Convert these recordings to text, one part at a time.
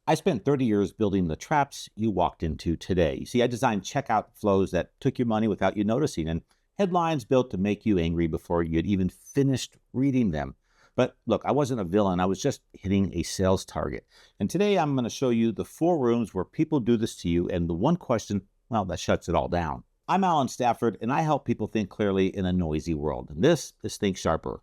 I spent 30 years building the traps you walked into today. You see, I designed checkout flows that took your money without you noticing, and headlines built to make you angry before you'd even finished reading them. But look, I wasn't a villain. I was just hitting a sales target. And today I'm going to show you the 4 rooms where people do this to you and the one question, well, that shuts it all down. I'm Alan Stafford, and I help people think clearly in a noisy world. And this is Think Sharper.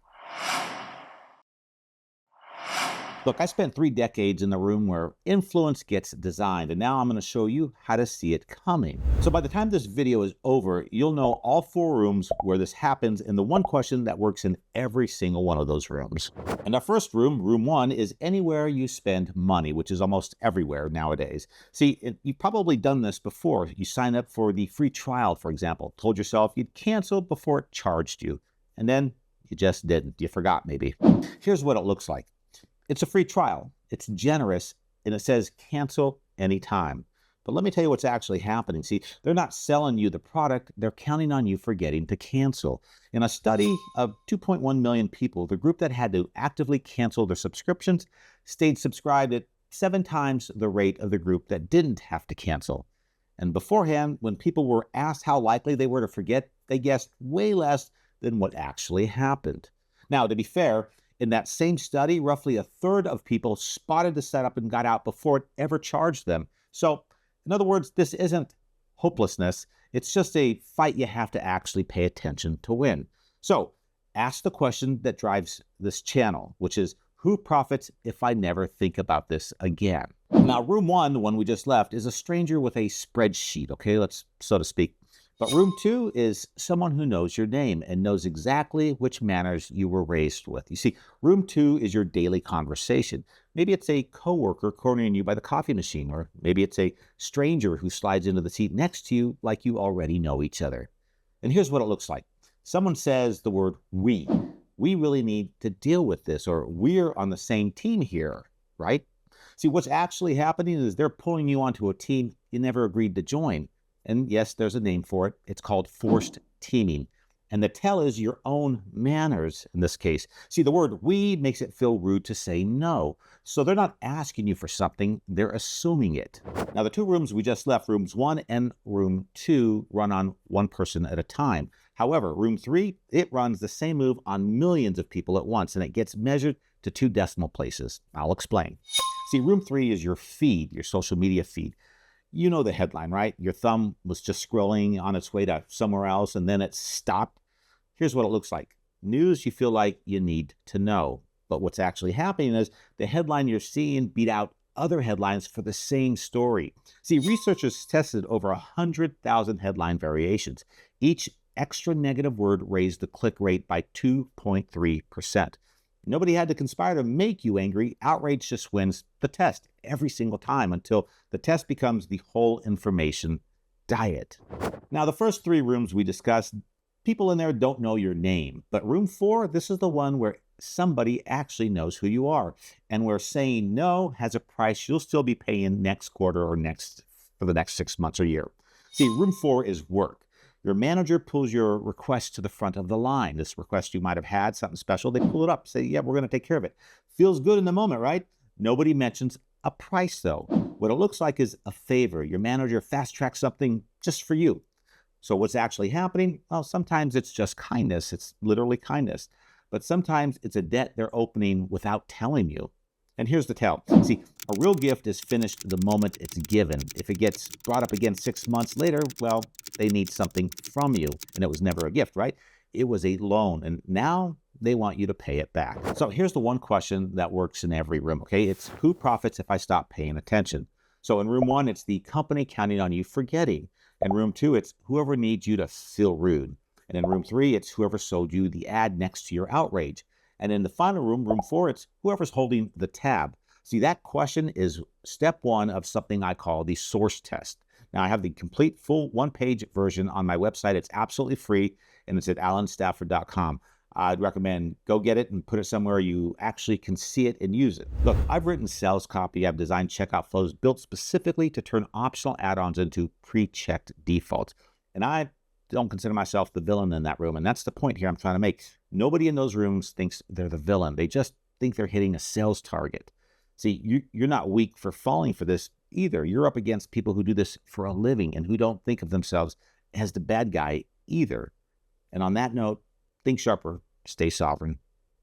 Look, I spent 3 decades in the room where influence gets designed, and now I'm going to show you how to see it coming. So by the time this video is over, you'll know all 4 rooms where this happens and the one question that works in every single one of those rooms. And our first room, room 1, is anywhere you spend money, which is almost everywhere nowadays. See, you've probably done this before. You signed up for the free trial, for example, told yourself you'd cancel before it charged you, and then you just didn't. You forgot maybe. Here's what it looks like. It's a free trial. It's generous, and it says cancel anytime. But let me tell you what's actually happening. See, they're not selling you the product. They're counting on you forgetting to cancel. In a study of 2.1 million people, the group that had to actively cancel their subscriptions stayed subscribed at 7 times the rate of the group that didn't have to cancel. And beforehand, when people were asked how likely they were to forget, they guessed way less than what actually happened. Now, to be fair, in that same study, roughly a third of people spotted the setup and got out before it ever charged them. So, in other words, this isn't hopelessness. It's just a fight you have to actually pay attention to win. So, ask the question that drives this channel, which is, who profits if I never think about this again? Now, room 1, the one we just left, is a stranger with a spreadsheet, okay? Let's, so to speak. But room 2 is someone who knows your name and knows exactly which manners you were raised with. You see, room 2 is your daily conversation. Maybe it's a coworker cornering you by the coffee machine, or maybe it's a stranger who slides into the seat next to you like you already know each other. And here's what it looks like. Someone says the word we. We really need to deal with this, or we're on the same team here, right? See, what's actually happening is they're pulling you onto a team you never agreed to join. And yes, there's a name for it. It's called forced teaming. And the tell is your own manners in this case. See, the word we makes it feel rude to say no. So they're not asking you for something, they're assuming it. Now, the 2 rooms we just left, rooms 1 and room 2, run on one person at a time. However, room 3, it runs the same move on millions of people at once, and it gets measured to 2 decimal places. I'll explain. See, room 3 is your feed, your social media feed. You know the headline, right? Your thumb was just scrolling on its way to somewhere else, and then it stopped. Here's what it looks like. News you feel like you need to know. But what's actually happening is the headline you're seeing beat out other headlines for the same story. See, researchers tested over 100,000 headline variations. Each extra negative word raised the click rate by 2.3%. Nobody had to conspire to make you angry. Outrage just wins the test every single time until the test becomes the whole information diet. Now, the first 3 rooms we discussed, people in there don't know your name. But room 4, this is the one where somebody actually knows who you are, and where saying no has a price you'll still be paying next quarter or for the next 6 months or year. See, room 4 is work. Your manager pulls your request to the front of the line. This request you might have had, something special, they pull it up, say, yeah, we're going to take care of it. Feels good in the moment, right? Nobody mentions a price, though. What it looks like is a favor. Your manager fast-tracks something just for you. So what's actually happening? Well, sometimes it's just kindness. It's literally kindness. But sometimes it's a debt they're opening without telling you. And here's the tell. See, a real gift is finished the moment it's given. If it gets brought up again 6 months later, well, they need something from you. And it was never a gift, right? It was a loan. And now they want you to pay it back. So here's the one question that works in every room, okay? It's who profits if I stop paying attention? So in room 1, it's the company counting on you forgetting. In room 2, it's whoever needs you to feel rude. And in room 3, it's whoever sold you the ad next to your outrage. And in the final room, room 4, it's whoever's holding the tab. See, that question is step 1 of something I call the source test. Now, I have the complete full 1-page version on my website. It's absolutely free, and it's at alanstafford.com. I'd recommend go get it and put it somewhere you actually can see it and use it. Look, I've written sales copy. I've designed checkout flows built specifically to turn optional add-ons into pre-checked defaults. And I don't consider myself the villain in that room. And that's the point here I'm trying to make. Nobody in those rooms thinks they're the villain. They just think they're hitting a sales target. See, you're not weak for falling for this either. You're up against people who do this for a living and who don't think of themselves as the bad guy either. And on that note, think sharper, stay sovereign.